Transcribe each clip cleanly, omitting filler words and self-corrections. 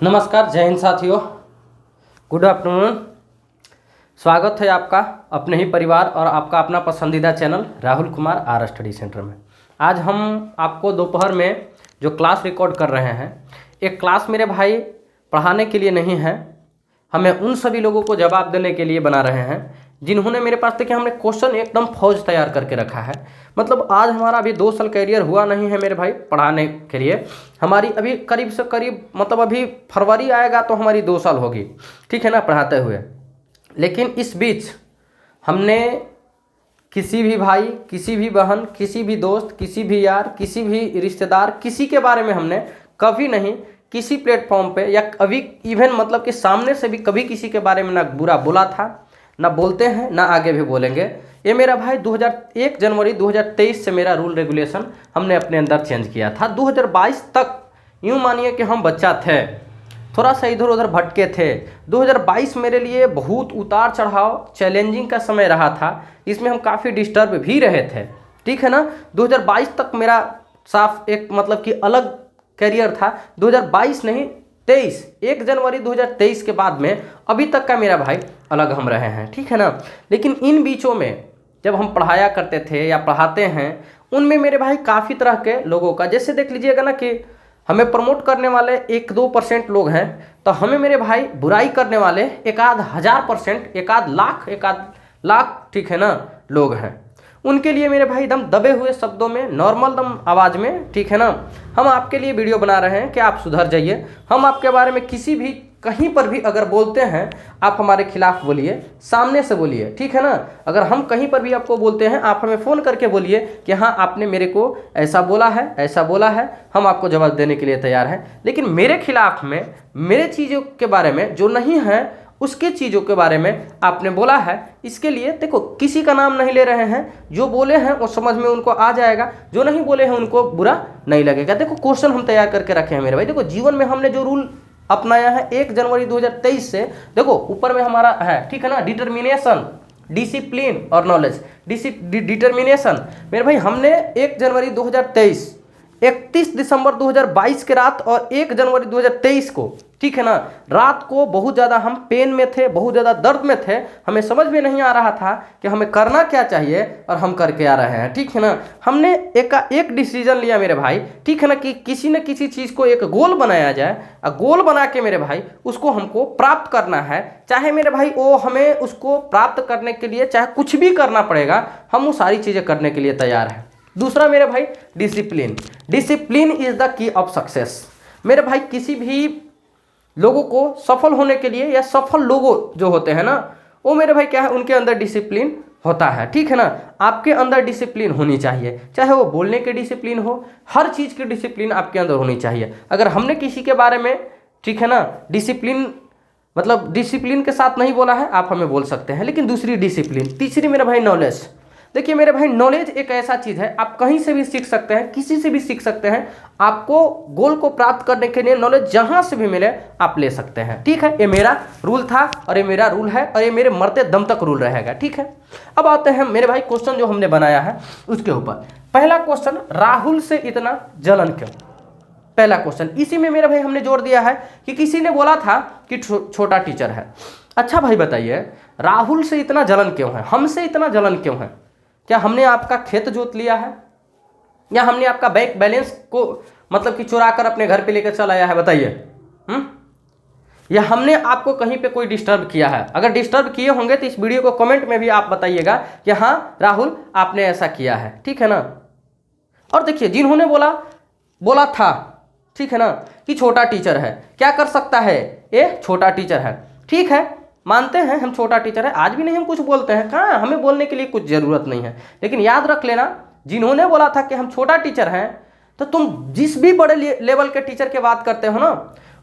नमस्कार, जय हिंद साथियों। Good afternoon. स्वागत है आपका अपने ही परिवार और आपका अपना पसंदीदा channel Rahul Kumar R study centre में। आज हम आपको दोपहर में जो क्लास रिकॉर्ड कर रहे हैं, एक क्लास मेरे भाई पढ़ाने के लिए नहीं है, हमें उन सभी लोगों को जवाब देने के लिए बना रहे हैं जिन्होंने मेरे पास देखिए हमने क्वेश्चन एकदम फौज तैयार करके रखा है। मतलब आज हमारा अभी 2 साल कैरियर हुआ नहीं है मेरे भाई पढ़ाने के लिए। हमारी अभी करीब से करीब मतलब अभी फरवरी आएगा तो हमारी 2 साल होगी, ठीक है ना, पढ़ाते हुए। लेकिन इस बीच हमने किसी भी भाई, किसी भी बहन, किसी भी दोस्त, किसी भी यार, किसी भी रिश्तेदार, किसी के बारे में हमने कभी नहीं किसी प्लेटफॉर्म पे या कभी इवन मतलब कि सामने से भी कभी किसी के बारे में ना बुरा बोला था, ना बोलते हैं, ना आगे भी बोलेंगे। ये मेरा भाई 1 जनवरी 2023 से मेरा रूल रेगुलेशन हमने अपने अंदर चेंज किया था। 2022 तक यूँ मानिए कि हम बच्चा थे, थोड़ा सा इधर उधर भटके थे। 2022 मेरे लिए बहुत उतार चढ़ाव चैलेंजिंग का समय रहा था, इसमें हम काफ़ी डिस्टर्ब भी रहे थे, ठीक है ना। 2022 तक मेरा साफ एक मतलब कि अलग कैरियर था। 2022 नहीं 23 1 जनवरी 2023 के बाद में अभी तक का मेरा भाई अलग हम रहे हैं, ठीक है ना। लेकिन इन बीचों में जब हम पढ़ाया करते थे या पढ़ाते हैं, उनमें मेरे भाई काफ़ी तरह के लोगों का, जैसे देख लीजिएगा ना कि हमें प्रमोट करने वाले 1-2% लोग हैं, तो हमें मेरे भाई बुराई करने वाले 1,000%, 1,00,000, ठीक है ना, लोग हैं। उनके लिए मेरे भाई एकदम दबे हुए शब्दों में, नॉर्मल दम आवाज़ में, ठीक है ना, हम आपके लिए वीडियो बना रहे हैं कि आप सुधर जाइए। हम आपके बारे में किसी भी कहीं पर भी अगर बोलते हैं, आप हमारे खिलाफ बोलिए, सामने से बोलिए, ठीक है ना। अगर हम कहीं पर भी आपको बोलते हैं, आप हमें फ़ोन करके बोलिए कि हाँ आपने मेरे को ऐसा बोला है, ऐसा बोला है, हम आपको जवाब देने के लिए तैयार हैं। लेकिन मेरे खिलाफ में, मेरे चीज़ों के बारे में जो नहीं है, उसके चीज़ों के बारे में आपने बोला है, इसके लिए देखो किसी का नाम नहीं ले रहे हैं। जो बोले हैं वो समझ में उनको आ जाएगा, जो नहीं बोले हैं उनको बुरा नहीं लगेगा। देखो क्वेश्चन हम तैयार करके रखे हैं मेरे भाई। देखो जीवन में हमने जो रूल अपनाया है 1 जनवरी 2023 से, देखो ऊपर में हमारा है, ठीक है ना, डिटर्मिनेशन, डिसिप्लिन और नॉलेज। डिटर्मिनेशन मेरे भाई हमने 1 जनवरी 2023, 31 दिसंबर 2022 के रात और 1 जनवरी 2023 को, ठीक है ना, रात को बहुत ज़्यादा हम पेन में थे, बहुत ज़्यादा दर्द में थे। हमें समझ में नहीं आ रहा था कि हमें करना क्या चाहिए और हम करके आ रहे हैं, ठीक है ना। हमने एक डिसीजन लिया मेरे भाई, ठीक है ना, कि किसी न किसी चीज़ को एक गोल बनाया जाए और गोल बना के मेरे भाई उसको हमको प्राप्त करना है। चाहे मेरे भाई वो हमें उसको प्राप्त करने के लिए चाहे कुछ भी करना पड़ेगा, हम वो सारी चीज़ें करने के लिए तैयार हैं। दूसरा मेरे भाई discipline. Discipline is the key of success. मेरे भाई किसी भी लोगों को सफल होने के लिए, या सफल लोगों जो होते हैं ना, वो मेरे भाई क्या है, उनके अंदर डिसिप्लिन होता है, ठीक है ना। आपके अंदर डिसिप्लिन होनी चाहिए, चाहे वो बोलने की डिसिप्लिन हो, हर चीज़ की डिसिप्लिन आपके अंदर होनी चाहिए। अगर हमने किसी के बारे में, ठीक है ना, डिसिप्लिन मतलब डिसिप्लिन के साथ नहीं बोला है, आप हमें बोल सकते हैं। लेकिन दूसरी डिसिप्लिन। तीसरी मेरे भाई नॉलेज। देखिए मेरे भाई नॉलेज एक ऐसा चीज़ है, आप कहीं से भी सीख सकते हैं, किसी से भी सीख सकते हैं। आपको गोल को प्राप्त करने के लिए नॉलेज जहां से भी मिले आप ले सकते हैं, ठीक है। ये मेरा रूल था और ये मेरा रूल है और ये मेरे मरते दम तक रूल रहेगा, ठीक है। अब आते हैं मेरे भाई क्वेश्चन जो हमने बनाया है उसके ऊपर। पहला क्वेश्चन, राहुल से इतना जलन क्यों? पहला क्वेश्चन इसी में मेरे भाई हमने जोड़ दिया है कि किसी ने बोला था कि छोटा टीचर है। अच्छा भाई बताइए, राहुल से इतना जलन क्यों है, हमसे इतना जलन क्यों है? क्या हमने आपका खेत जोत लिया है, या हमने आपका बैंक बैलेंस को मतलब कि चुरा कर अपने घर पे लेकर चल आया है? बताइए। या हमने आपको कहीं पे कोई डिस्टर्ब किया है? अगर डिस्टर्ब किए होंगे तो इस वीडियो को कमेंट में भी आप बताइएगा कि हाँ राहुल आपने ऐसा किया है, ठीक है ना। और देखिए जिन्होंने बोला था, ठीक है ना, कि छोटा टीचर है, क्या कर सकता है ये? छोटा टीचर है, ठीक है, मानते हैं हम छोटा टीचर है, आज भी नहीं हम कुछ बोलते हैं, कहाँ हमें बोलने के लिए कुछ ज़रूरत नहीं है। लेकिन याद रख लेना, जिन्होंने बोला था कि हम छोटा टीचर हैं, तो तुम जिस भी बड़े लेवल के टीचर की बात करते हो ना,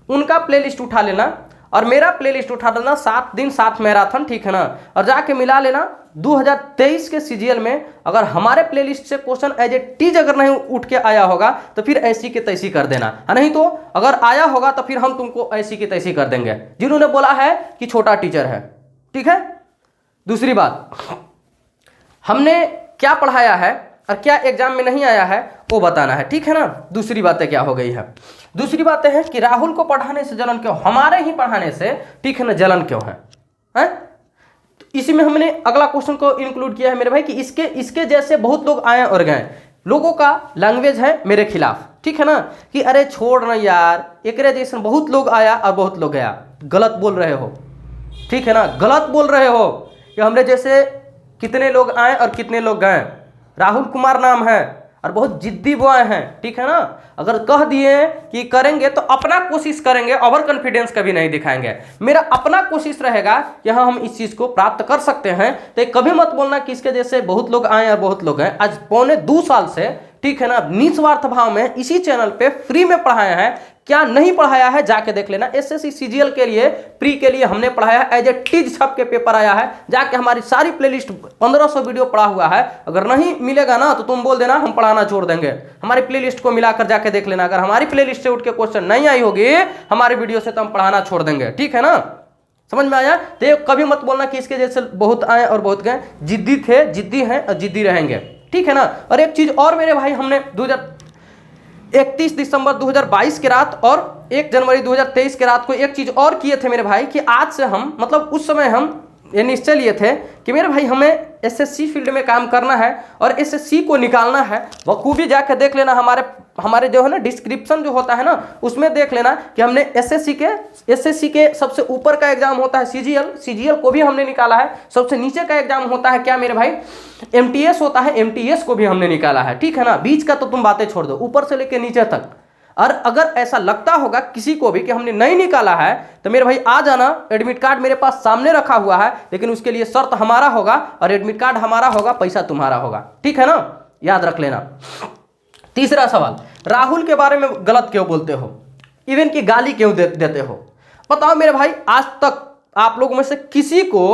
उनका प्लेलिस्ट उठा लेना और मेरा प्लेलिस्ट उठा लेना, 7 दिन 7 मैराथन, ठीक है ना, और जाके मिला लेना 2023 के सीजीएल में। अगर हमारे प्लेलिस्ट से क्वेश्चन एज ए टीज अगर नहीं उठ के आया होगा तो फिर ऐसी की तैसी कर देना, नहीं तो अगर आया होगा तो फिर हम तुमको ऐसी की तैसी कर देंगे, जिन्होंने बोला है कि छोटा टीचर है, ठीक है। दूसरी बात, हमने क्या पढ़ाया है और क्या एग्जाम में नहीं आया है वो बताना है, ठीक है ना। दूसरी बातें क्या हो गई है, दूसरी बातें हैं कि राहुल को पढ़ाने से जलन क्यों, हमारे ही पढ़ाने से, ठीक है ना, जलन क्यों है, हैं? तो इसी में हमने अगला क्वेश्चन को इंक्लूड किया है मेरे भाई कि इसके जैसे बहुत लोग आए और गए, लोगों का लैंग्वेज है मेरे खिलाफ, ठीक है ना, कि अरे छोड़ ना यार, एकरे जैसे बहुत लोग आया और बहुत लोग गया, गलत बोल रहे हो, ठीक है ना, गलत बोल रहे हो कि हमरे जैसे कितने लोग आए और कितने लोग गए। राहुल कुमार नाम है और बहुत जिद्दी बॉय हैं, ठीक है ना। अगर कह दिए कि करेंगे तो अपना कोशिश करेंगे, ओवर कॉन्फिडेंस कभी नहीं दिखाएंगे। मेरा अपना कोशिश रहेगा कि हाँ हम इस चीज को प्राप्त कर सकते हैं। तो कभी मत बोलना कि इसके जैसे बहुत लोग आए और बहुत लोग हैं। आज 2.25 साल से, ठीक है ना, निस्वार्थ भाव में इसी चैनल पे फ्री में पढ़ाया है। क्या नहीं पढ़ाया है जाके देख लेना। एसएससी सीजीएल के लिए, प्री के लिए हमने पढ़ाया है, एज ए टीज छप के पेपर आया है, जाके हमारी सारी प्लेलिस्ट 1500 वीडियो पढ़ा हुआ है। अगर नहीं मिलेगा ना तो तुम बोल देना हम पढ़ाना छोड़ देंगे। हमारी प्लेलिस्ट को मिलाकर जाके देख लेना। अगर हमारी प्लेलिस्ट से उठ के क्वेश्चन नहीं आई होगी हमारी वीडियो से, तो हम पढ़ाना छोड़ देंगे, ठीक है ना। समझ में आया। तो कभी मत बोलना कि इसके जैसे बहुत आए और बहुत गए। जिद्दी थे, जिद्दी हैं और जिद्दी रहेंगे, ठीक है ना। और एक चीज और मेरे भाई, हमने 31 दिसंबर 2022 की रात और 1 जनवरी 2023 की रात को एक चीज और किए थे मेरे भाई कि आज से हम, मतलब उस समय हम ये निश्चय लिए थे कि मेरे भाई हमें एसएससी फील्ड में काम करना है और एसएससी को निकालना है। बखूबी जाके देख लेना, हमारे जो है ना डिस्क्रिप्शन जो होता है ना, उसमें देख लेना कि हमने एसएससी के सबसे ऊपर का एग्जाम होता है सीजीएल को भी हमने निकाला है। सबसे नीचे का एग्जाम होता है क्या मेरे भाई, एमटीएस होता है, एमटीएस को भी हमने निकाला है, ठीक है ना। बीच का तो तुम बातें छोड़ दो, ऊपर से लेकर नीचे तक। और अगर ऐसा लगता होगा किसी को भी कि हमने नहीं निकाला है तो मेरे भाई आ जाना। एडमिट कार्ड मेरे पास सामने रखा हुआ है, लेकिन उसके लिए शर्त हमारा होगा और एडमिट कार्ड हमारा होगा, पैसा तुम्हारा होगा, ठीक है ना, याद रख लेना। तीसरा सवाल, राहुल के बारे में गलत क्यों बोलते हो, इवन की गाली क्यों देते हो। बताओ मेरे भाई, आज तक आप लोगों में से किसी को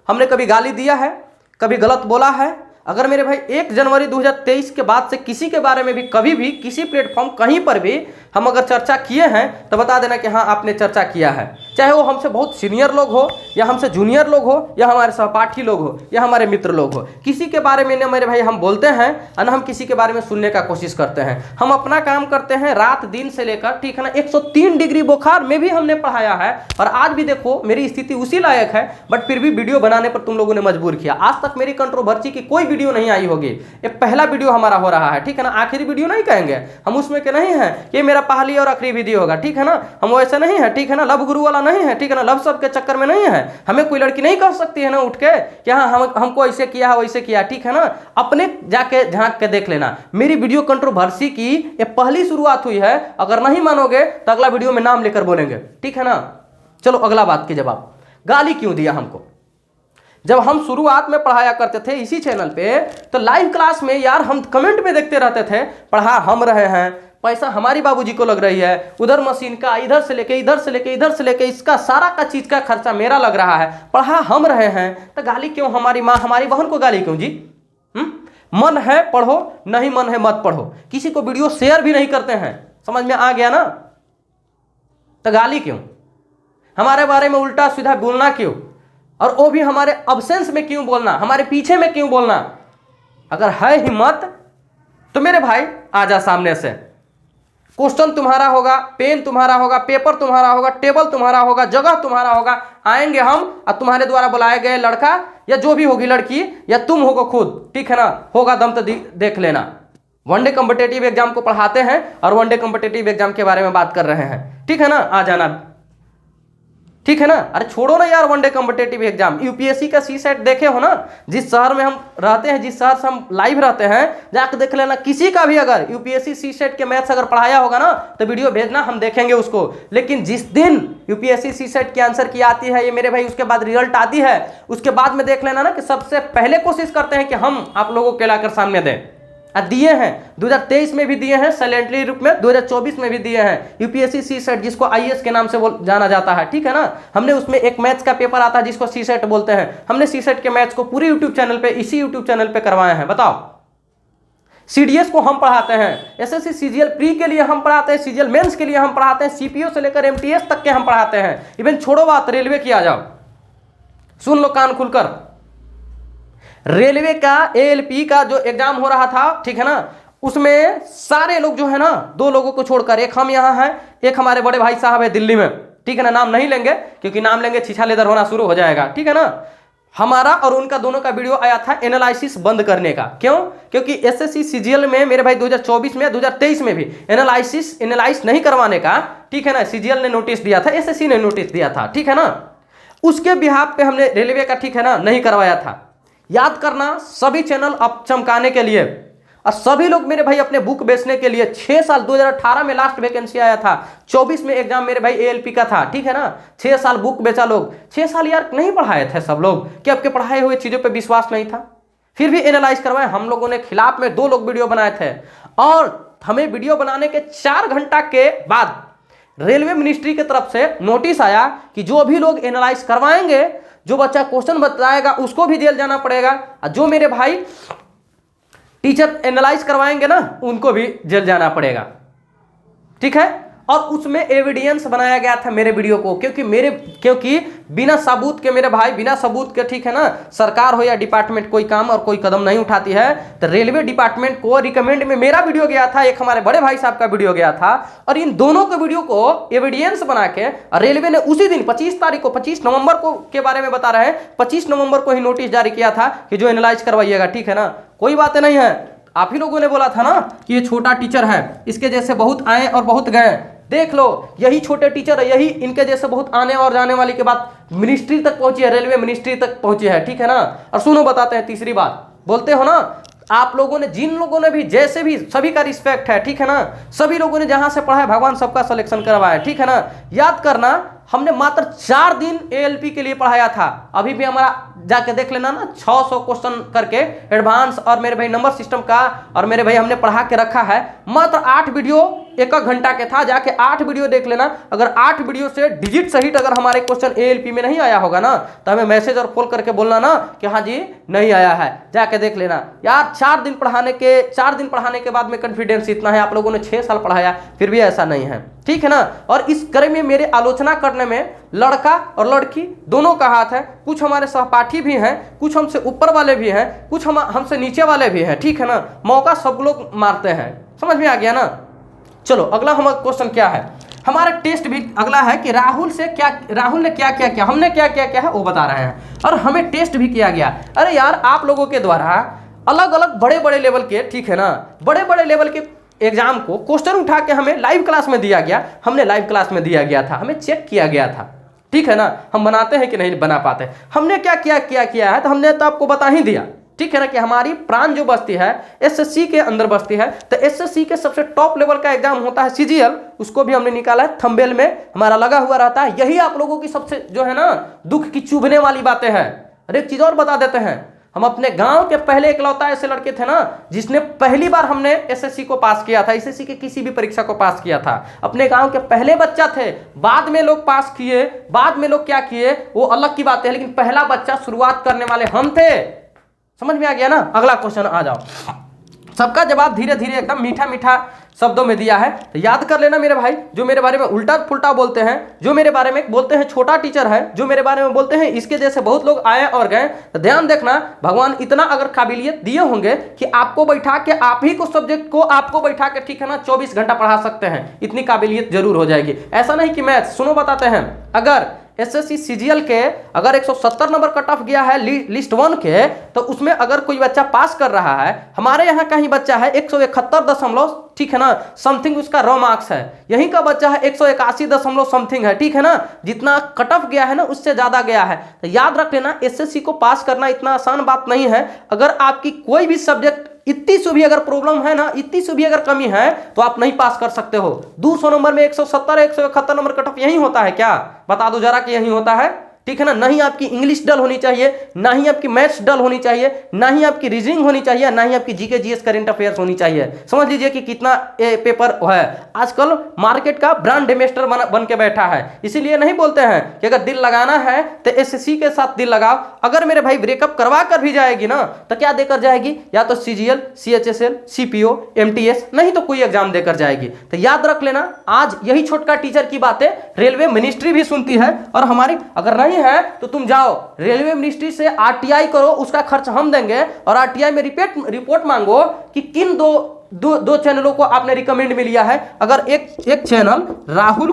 हमने कभी गाली दिया है, कभी गलत बोला है? अगर मेरे भाई 1 जनवरी 2023 के बाद से किसी के बारे में भी कभी भी किसी प्लेटफॉर्म कहीं पर भी हम अगर चर्चा किए हैं तो बता देना कि हाँ आपने चर्चा किया है। चाहे वो हमसे बहुत सीनियर लोग हो या हमसे जूनियर लोग हो या हमारे सहपाठी लोग हो या हमारे मित्र लोग हो, किसी के बारे में ना मेरे भाई हम बोलते हैं और ना हम किसी के बारे में सुनने का कोशिश करते हैं। हम अपना काम करते हैं रात दिन से लेकर, ठीक है ना। 103 डिग्री बुखार में भी हमने पढ़ाया है और आज भी देखो मेरी स्थिति उसी लायक है, बट फिर भी वीडियो बनाने पर तुम लोगों ने मजबूर किया। आज तक मेरी कंट्रोवर्सी की कोई वीडियो नहीं आई होगी, ये पहला वीडियो हमारा हो रहा है, ठीक है ना। आखिरी वीडियो नहीं कहेंगे हम, उसमें के नहीं है ये मेरा पहली और आखिरी वीडियो होगा, ठीक है ना। हम वैसे नहीं है, ठीक है ना, लव गुरु वाला नहीं है, ठीक है ना, लव सब के चक्कर में नहीं है। हमें कोई लड़की नहीं कह सकती है ना उठ के कि हाँ हमको ऐसे किया है वैसे किया, ठीक है ना। अपने जाके झांक के देख लेना। मेरी वीडियो कंट्रोवर्सी की ये पहली शुरुआत हुई है। अगर नहीं मानोगे तो अगला वीडियो में नाम लेकर बोलेंगे, ठीक है ना। चलो अगला बात की जवाब, गाली क्यों दिया हमको। जब हम शुरुआत में पढ़ाया करते थे इसी चैनल पे तो लाइव क्लास में यार हम कमेंट में देखते रहते थे, पढ़ा हम रहे हैं, पैसा हमारी बाबूजी को लग रही है, उधर मशीन का इधर से लेके इधर से लेके इधर से लेके इसका सारा का चीज का खर्चा मेरा लग रहा है, पढ़ा हम रहे हैं, तो गाली क्यों हमारी माँ हमारी बहन को गाली क्यों जी। मन है पढ़ो, नहीं मन है मत पढ़ो। किसी को वीडियो शेयर भी नहीं करते हैं, समझ में आ गया ना। तो गाली क्यों, हमारे बारे में उल्टा सीधा बोलना क्यों, और वो भी हमारे अब्सेंस में क्यों बोलना, हमारे पीछे में क्यों बोलना। अगर है हिम्मत तो मेरे भाई आजा सामने से। क्वेश्चन तुम्हारा होगा, पेन तुम्हारा होगा, पेपर तुम्हारा होगा, टेबल तुम्हारा होगा, जगह तुम्हारा होगा। आएंगे हम और तुम्हारे द्वारा बुलाए गए लड़का या जो भी होगी लड़की या तुम होगा खुद, ठीक है ना। होगा दम तो देख लेना। वनडे कॉम्पिटेटिव एग्जाम को पढ़ाते हैं और वनडे कॉम्पिटेटिव एग्जाम के बारे में बात कर रहे हैं, ठीक है ना। आ जाना, ठीक है ना। अरे छोड़ो ना यार वनडे कॉम्पिटेटिव एग्जाम, यूपीएससी का सी सेट देखे हो ना। जिस शहर में हम रहते हैं, जिस शहर से हम लाइव रहते हैं, जाकर देख लेना। किसी का भी अगर यूपीएससी सी सेट के मैथ्स अगर पढ़ाया होगा ना तो वीडियो भेजना, हम देखेंगे उसको। लेकिन जिस दिन यूपीएससी सी सेट की आंसर की आती है ये मेरे भाई, उसके बाद रिजल्ट आती है, उसके बाद में देख लेना ना कि सबसे पहले कोशिश करते हैं कि हम आप लोगों को लाकर सामने दें। दिए हैं 2023 में भी दिए हैं साइलेंटली रूप में, 2024 में भी दिए हैं यूपीएससी सी सेट, जिसको आईएएस के नाम से जाना जाता है, ठीक है ना। हमने उसमें एक मैथ्स का पेपर आता है जिसको सी सेट बोलते हैं। हमने सी सेट के मैथ्स को पूरे यूट्यूब चैनल पे, इसी यूट्यूब चैनल पे करवाए हैं। बताओ, सीडीएस को हम पढ़ाते हैं, एसएससी सीजीएल प्री के लिए हम पढ़ाते हैं, सीजीएल मेंस के लिए हम पढ़ाते हैं, सीपीओ से लेकर एमटीएस तक के हम पढ़ाते हैं। इवन छोड़ो बात रेलवे की, आ जाओ सुन लो कान खुलकर। रेलवे का ALP का जो एग्जाम हो रहा था, ठीक है ना, उसमें सारे लोग जो है ना, 2 लोगों को छोड़कर, एक हम यहाँ हैं, एक हमारे बड़े भाई साहब है दिल्ली में, ठीक है ना, नाम नहीं लेंगे क्योंकि नाम लेंगे छीछा लेदर होना शुरू हो जाएगा, ठीक है ना। हमारा और उनका दोनों का वीडियो आया था एनालिसिस बंद करने का। क्यों? क्योंकि SSC CGL में मेरे भाई 2024 में 2023 में भी एनालाइज नहीं करवाने का, ठीक है ना, CGL ने नोटिस दिया था, SSC ने नोटिस दिया था, ठीक है ना। उसके बिहाफ पे हमने रेलवे का, ठीक है ना, नहीं करवाया था। याद करना, सभी चैनल अब चमकाने के लिए और सभी लोग मेरे भाई अपने बुक बेचने के लिए 6 साल 2018 में लास्ट वैकेंसी आया था, 24 में एग्जाम मेरे भाई ALP का था, ठीक है ना। 6 साल बुक बेचा लोग, 6 साल यार नहीं पढ़ाए थे सब लोग कि आपके पढ़ाए हुए चीजों पे विश्वास नहीं था, फिर भी एनालाइज करवाए। हम लोगों ने खिलाफ में 2 लोग वीडियो बनाए थे और हमें वीडियो बनाने के 4 घंटा के बाद रेलवे मिनिस्ट्री की तरफ से नोटिस आया कि जो भी लोग एनालाइज करवाएंगे, जो बच्चा क्वेश्चन बताएगा उसको भी जेल जाना पड़ेगा, और जो मेरे भाई टीचर एनालाइज करवाएंगे ना उनको भी जेल जाना पड़ेगा, ठीक है। और उसमें एविडेंस बनाया गया था मेरे वीडियो को, क्योंकि बिना सबूत के मेरे भाई, बिना सबूत के, ठीक है ना, सरकार हो या डिपार्टमेंट कोई काम और कोई कदम नहीं उठाती है। तो रेलवे डिपार्टमेंट को रिकमेंड में मेरा वीडियो गया था, एक हमारे बड़े भाई साहब का वीडियो गया था, और इन दोनों के वीडियो को एविडेंस बना के रेलवे ने उसी दिन 25 तारीख को, 25 नवंबर को के बारे में बता रहे हैं, 25 नवंबर को ही नोटिस जारी किया था कि जो एनालाइज करवाइएगा, ठीक है ना। कोई बातें नहीं है, आप ही लोगों ने बोला था ना कि ये छोटा टीचर है, इसके जैसे बहुत आए और बहुत गए। देख लो, यही छोटे टीचर है, यही इनके जैसे बहुत आने और जाने वाली के बाद मिनिस्ट्री तक पहुंची है, रेलवे मिनिस्ट्री तक पहुंची है, ठीक है ना। और सुनो, बताते हैं तीसरी बात, बोलते हो ना आप लोगों ने, जिन लोगों ने भी जैसे भी, सभी का रिस्पेक्ट है, ठीक है ना, सभी लोगों ने जहां से पढ़ा है भगवान सबका सिलेक्शन करवाया, ठीक है ना। याद करना, हमने मात्र 4 दिन ALP के लिए पढ़ाया था, अभी भी हमारा जाके देख लेना ना, 600 क्वेश्चन करके एडवांस और मेरे भाई नंबर सिस्टम का, और मेरे भाई हमने पढ़ा के रखा है। मात्र 8 वीडियो 1 घंटा के था, जाके 8 वीडियो देख लेना। अगर 8 वीडियो से डिजिट सहित अगर हमारे क्वेश्चन ALP में नहीं आया होगा ना, तो हमें मैसेज और कॉल करके बोलना ना कि हाँ जी नहीं आया है, जाके देख लेना यार। 4 दिन पढ़ाने के बाद में कॉन्फिडेंस इतना है, आप लोगों ने 6 साल पढ़ाया फिर भी ऐसा नहीं है, ठीक है ना। और इस क्रम में मेरे आलोचना करने में लड़का और लड़की दोनों का हाथ है। कुछ हमारे सहपाठी भी हैं, कुछ हमसे ऊपर वाले भी हैं, कुछ हमसे नीचे वाले भी हैं, ठीक है ना। मौका सब लोग मारते हैं, समझ में आ गया ना। चलो अगला हमारा क्वेश्चन क्या है, हमारा टेस्ट भी अगला है कि राहुल ने क्या किया, हमने क्या किया है वो बता रहे हैं, और हमें टेस्ट भी किया गया। अरे यार, आप लोगों के द्वारा अलग अलग बड़े बड़े लेवल के, ठीक है ना, बड़े बड़े लेवल के एग्जाम को क्वेश्चन उठा के हमें लाइव क्लास में दिया गया, हमने लाइव क्लास में दिया गया था, हमें चेक किया गया था, ठीक है ना। हम बनाते हैं कि नहीं बना पाते, हमने क्या किया है, तो हमने तो आपको बता ही दिया, ठीक है ना, कि हमारी प्राण जो बस्ती है SSC के अंदर बस्ती है। तो SSC के सबसे टॉप लेवल का एग्जाम होता है CGL, उसको भी हमने निकाला है, थंबनेल में हमारा लगा हुआ रहता है। यही आप लोगों की सबसे जो है ना दुख की चुभने वाली बातें हैं। अरे एक चीज और बता देते हैं, हम अपने गांव के पहले इकलौता ऐसे लड़के थे ना जिसने पहली बार हमने SSC को पास किया था, SSC के किसी भी परीक्षा को पास किया था, अपने गांव के पहले बच्चा थे। बाद में लोग पास किए, बाद में लोग क्या किए वो अलग की बात है, लेकिन पहला बच्चा शुरुआत करने वाले हम थे। समझ में आ गया ना। अगला क्वेश्चन आ जाओ, सबका जवाब धीरे धीरे एकदम मीठा मीठा शब्दों में दिया है, तो याद कर लेना मेरे भाई। जो मेरे बारे में उल्टा पुल्टा बोलते हैं, जो मेरे बारे में बोलते हैं छोटा टीचर है, जो मेरे बारे में बोलते हैं इसके जैसे बहुत लोग आए और गए, तो ध्यान देखना, भगवान इतना अगर काबिलियत दिए होंगे कि आपको बैठा के, आप ही को सब्जेक्ट को आपको बैठा के, ठीक है ना, 24 घंटा पढ़ा सकते हैं, इतनी काबिलियत जरूर हो जाएगी। ऐसा नहीं कि मैथ, सुनो बताते हैं, अगर SSC CGL के अगर 170 नंबर कट ऑफ गया है लिस्ट 1 के, तो उसमें अगर कोई बच्चा पास कर रहा है, हमारे यहाँ का ही बच्चा है 171 ठीक है ना समथिंग उसका रॉ मार्क्स है, यहीं का बच्चा है 181 समथिंग है, ठीक है ना, जितना कट ऑफ गया है ना उससे ज्यादा गया है। तो याद रख लेना, SSC को पास करना इतना आसान बात नहीं है। अगर आपकी कोई भी सब्जेक्ट इतनी सी भी अगर प्रॉब्लम है ना, इतनी सी भी अगर कमी है, तो आप नहीं पास कर सकते हो। 200 नंबर में 170 171 नंबर कट ऑफ यही होता है क्या? बता दो जरा कि यही होता है, ठीक है ना। नहीं आपकी इंग्लिश डल होनी चाहिए, ना ही आपकी मैथ्स डल होनी चाहिए, ना ही आपकी रीजनिंग होनी चाहिए, ना ही आपकी जीके जीएस करंट अफेयर्स होनी चाहिए। समझ लीजिए कि कितना पेपर है। आजकल मार्केट का ब्रांड एम्बेसडर बन के बैठा है। इसीलिए नहीं बोलते हैं कि अगर दिल लगाना है तो SSC के साथ दिल लगाओ। अगर मेरे भाई ब्रेकअप करवा कर भी जाएगी ना, तो क्या देकर जाएगी? या तो CGL, CHSL, CPO, MTS, नहीं तो कोई एग्जाम देकर जाएगी। तो याद रख लेना, आज यही छोटका टीचर की बातें रेलवे मिनिस्ट्री भी सुनती है, और हमारी अगर नहीं नहीं है तो तुम जाओ रेलवे मिनिस्ट्री से आरटीआई करो, उसका खर्च हम देंगे, और आरटीआई में रिपोर्ट मांगो कि किन दो चैनलों को आपने रिकमेंड में लिया है। अगर एक चैनल राहुल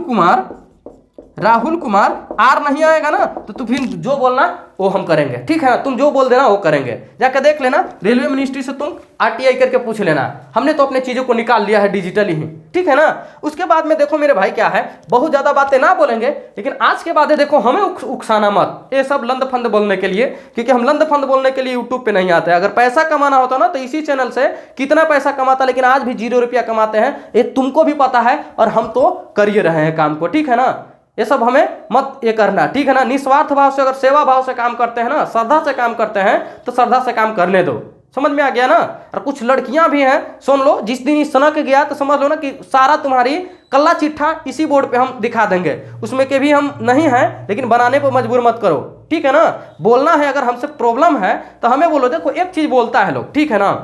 कुमार आर नहीं आएगा ना तो फिर जो बोलना वो हम करेंगे, ठीक है ना। तुम जो बोल देना वो करेंगे, जाकर देख लेना रेलवे मिनिस्ट्री से, तुम आरटीआई करके पूछ लेना। हमने तो अपने चीजों को निकाल लिया है डिजिटली ही, ठीक है ना। उसके बाद में देखो मेरे भाई क्या है, बहुत ज्यादा बातें ना बोलेंगे, लेकिन आज के बाद देखो हमें उकसाना मत ये सब लंद फंद बोलने के लिए, क्योंकि हम लंद फंद बोलने के लिए यूट्यूब पे नहीं आते। अगर पैसा कमाना होता ना तो इसी चैनल से कितना पैसा कमाता, लेकिन आज भी 0 रुपया कमाते हैं, ये तुमको भी पता है, और हम तो कर ही रहे हैं काम को, ठीक है ना। ये सब हमें मत ये करना, ठीक है ना। निस्वार्थ भाव से, अगर सेवा भाव से काम करते हैं ना, श्रद्धा से काम करते हैं, तो श्रद्धा से काम करने दो। समझ में आ गया ना। और कुछ लड़कियां भी हैं, सुन लो, जिस दिन सनक गया तो समझ लो ना कि सारा तुम्हारी कल्ला चिट्ठा इसी बोर्ड पे हम दिखा देंगे। उसमें के भी हम नहीं हैं, लेकिन बनाने पर मजबूर मत करो, ठीक है ना। बोलना है, अगर हमसे प्रॉब्लम है तो हमें बोलो। देखो एक चीज बोलता है लोग, ठीक है ना,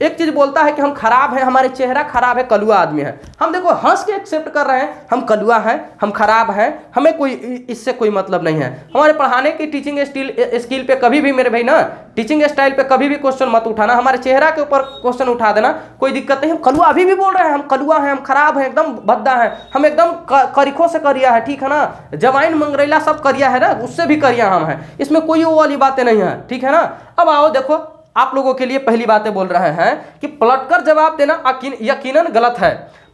एक चीज बोलता है कि हम खराब हैं, हमारे चेहरा खराब है, कलुआ आदमी है। हम देखो हंस के एक्सेप्ट कर रहे हैं, हम कलुआ हैं, हम खराब हैं, हमें कोई इससे कोई मतलब नहीं है। हमारे पढ़ाने की टीचिंग स्किल पे कभी भी मेरे भाई ना, टीचिंग स्टाइल पे कभी भी क्वेश्चन मत उठाना, हमारे चेहरा के ऊपर क्वेश्चन उठा देना, कोई दिक्कत नहीं। हम कलुआ अभी भी बोल रहे हैं, हम कलुआ हैं, हम खराब हैं, एकदम भद्दा है, हम एकदम करिखों से करिया है, ठीक है ना। जवाइन मंगरेला सब करिया है ना, उससे भी करिया हम हैं, इसमें कोई वो वाली बातें नहीं है, ठीक है ना। अब आओ देखो, आप लोगों के लिए पहली बातें बोल रहे हैं कि पलटकर जवाब देना यकीनन गलत है।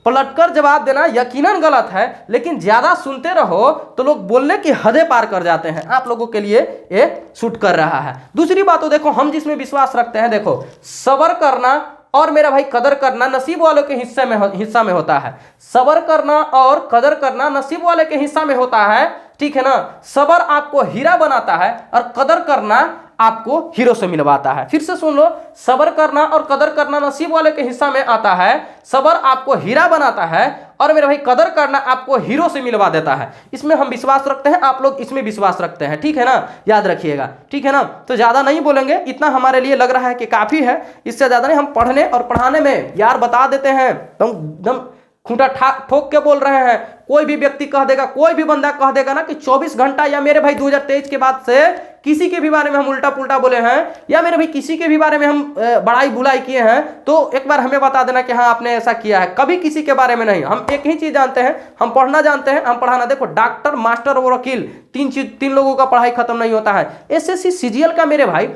पलटकर जवाब देना यकीनन गलत है, लेकिन ज्यादा सुनते रहो तो लोग बोलने की हदें पार कर जाते हैं। आप लोगों के लिए ये सूट कर रहा है। दूसरी बात तो देखो, हम जिसमें विश्वास रखते हैं, देखो सब्र करना और मेरा भाई कदर करना नसीब वालों के हिस्सा में होता है। सब्र करना और कदर करना नसीब वाले के हिस्सा में होता है, ठीक है ना। सब्र आपको हीरा बनाता है और कदर करना आपको हीरो से मिलवाता है। फिर से सुन लो, सब्र करना और कदर करना नसीब वाले के हिस्सा में आता है। सब्र आपको हीरा बनाता है और मेरे भाई कदर करना आपको हीरो से मिलवा देता है। इसमें हम विश्वास रखते हैं, आप लोग इसमें विश्वास रखते हैं, ठीक है ना, याद रखिएगा, ठीक है ना। तो ज्यादा नहीं बोलेंगे, इतना हमारे लिए लग रहा है कि काफी है, इससे ज्यादा नहीं। हम पढ़ने और पढ़ाने में यार बता देते हैं, एकदम खूंटा ठोक के बोल रहे हैं। कोई भी व्यक्ति कह देगा, कोई भी बंदा कह देगा ना कि 24 घंटा या मेरे भाई 2023 के बाद से किसी के भी बारे में हम उल्टा पुल्टा बोले हैं, या मेरे भाई किसी के भी बारे में हम बड़ाई बुलाई किए हैं, तो एक बार हमें बता देना कि हाँ आपने ऐसा किया है। कभी किसी के बारे में नहीं। हम एक ही चीज जानते हैं, हम पढ़ना जानते हैं, हम पढ़ाना। देखो डॉक्टर, मास्टर और वकील, तीन लोगों का पढ़ाई खत्म नहीं होता है। एसएससी सीजीएल का मेरे भाई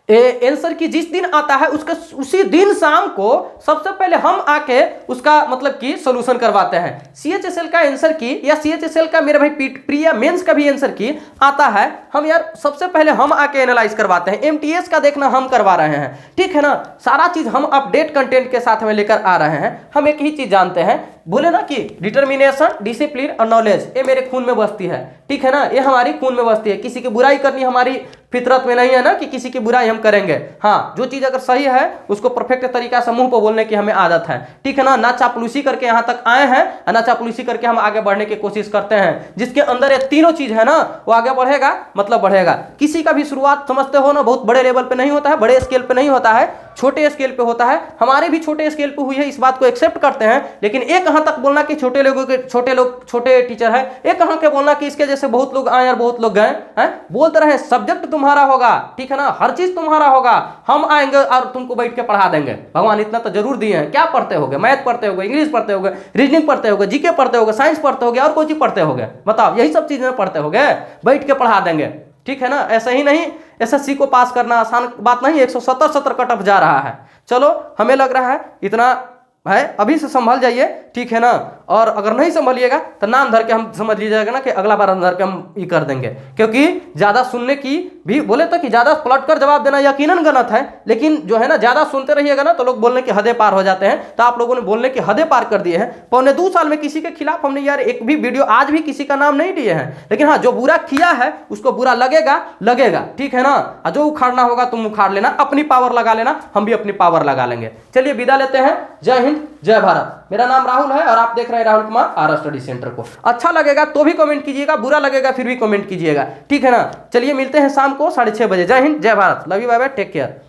आंसर की जिस दिन आता है उसका उसी दिन शाम को सबसे पहले हम आके उसका मतलब कि सॉल्यूशन करवाते हैं। सीएचएसएल का आंसर की या सीएचएसएल का मेरे भाई प्री या मेंस का भी आंसर की आता है, हम यार सबसे पहले हम आके एनालाइज करवाते हैं। एमटीएस का देखना हम करवा रहे हैं, ठीक है ना। सारा चीज हम अपडेट कंटेंट के साथ में लेकर आ रहे हैं। हम एक ही चीज जानते हैं, बोले ना कि डिटर्मिनेशन, डिसिप्लिन और नॉलेज, ये मेरे खून में बसती है, ठीक है ना। ये हमारी खून में बसती है। किसी की बुराई करनी हमारी फितरत में नहीं है ना कि किसी की बुराई हम करेंगे। हाँ, जो चीज अगर सही है उसको परफेक्ट तरीका से मुंह पर बोलने की हमें आदत है, ठीक है ना। ना चापलूसी करके यहाँ तक आए हैं और ना चापलूसी करके हम आगे बढ़ने की कोशिश करते हैं। जिसके अंदर ये तीनों चीज है ना, वो आगे बढ़ेगा मतलब बढ़ेगा। किसी का भी शुरुआत समझते हो ना, बहुत बड़े लेवल पे नहीं होता है, बड़े स्केल पे नहीं होता है, छोटे स्केल पे होता है। हमारे भी छोटे स्केल पे हुई है, इस बात को एक्सेप्ट करते हैं। लेकिन एक कहां तक बोलना कि छोटे टीचर है, एक कहां के बोलना कि इसके जैसे बहुत लोग आए और बहुत लोग गए हैं। बोलते रहे सब्जेक्ट तुम्हारा होगा, ठीक है ना, हर चीज तुम्हारा होगा, हम आएंगे और तुमको बैठ के पढ़ा देंगे। भगवान इतना तो जरूर दिए हैं। क्या पढ़ते होगे? मैथ पढ़ते होगे, इंग्लिश पढ़ते होगे, रीजनिंग पढ़ते होगे, जीके पढ़ते होगे, साइंस पढ़ते होगे, और कोई चीज पढ़ते होगे? बताओ, यही सब चीजें पढ़ते होगे, बैठ के पढ़ा देंगे, ठीक है ना। ऐसा ही नहीं, एसएससी को पास करना आसान बात नहीं। 170 कट ऑफ जा रहा है। चलो, हमें लग रहा है इतना है, अभी से संभल जाइए, ठीक है ना। और अगर नहीं संभलिएगा तो नाम धर के हम समझ लीजिएगा ना कि अगला बार अंदर के हम ये कर देंगे। क्योंकि ज्यादा सुनने की भी बोले तो कि ज्यादा पलट कर जवाब देना यकीनन गलत है, लेकिन जो है ना ज्यादा सुनते रहिएगा ना तो लोग बोलने की हदें पार हो जाते हैं। तो आप लोगों ने बोलने की हदें पार कर दिए हैं। 1.25 साल में किसी के खिलाफ हमने यार एक भी वीडियो आज भी किसी का नाम नहीं लिए हैं। लेकिन हाँ, जो बुरा किया है उसको बुरा लगेगा, ठीक है ना। जो उखाड़ना होगा तुम उखाड़ लेना, अपनी पावर लगा लेना, हम भी अपनी पावर लगा लेंगे। चलिए विदा लेते हैं। जय हिंद, जय भारत। मेरा नाम राहुल है और आप देख रहे हैं Rahul Kumar R study centre को। अच्छा लगेगा तो भी कमेंट कीजिएगा, बुरा लगेगा फिर भी कमेंट कीजिएगा, ठीक है ना। चलिए मिलते हैं शाम को 6:30 बजे। जय हिंद, जय Bharat. Love you, bye bye, take care.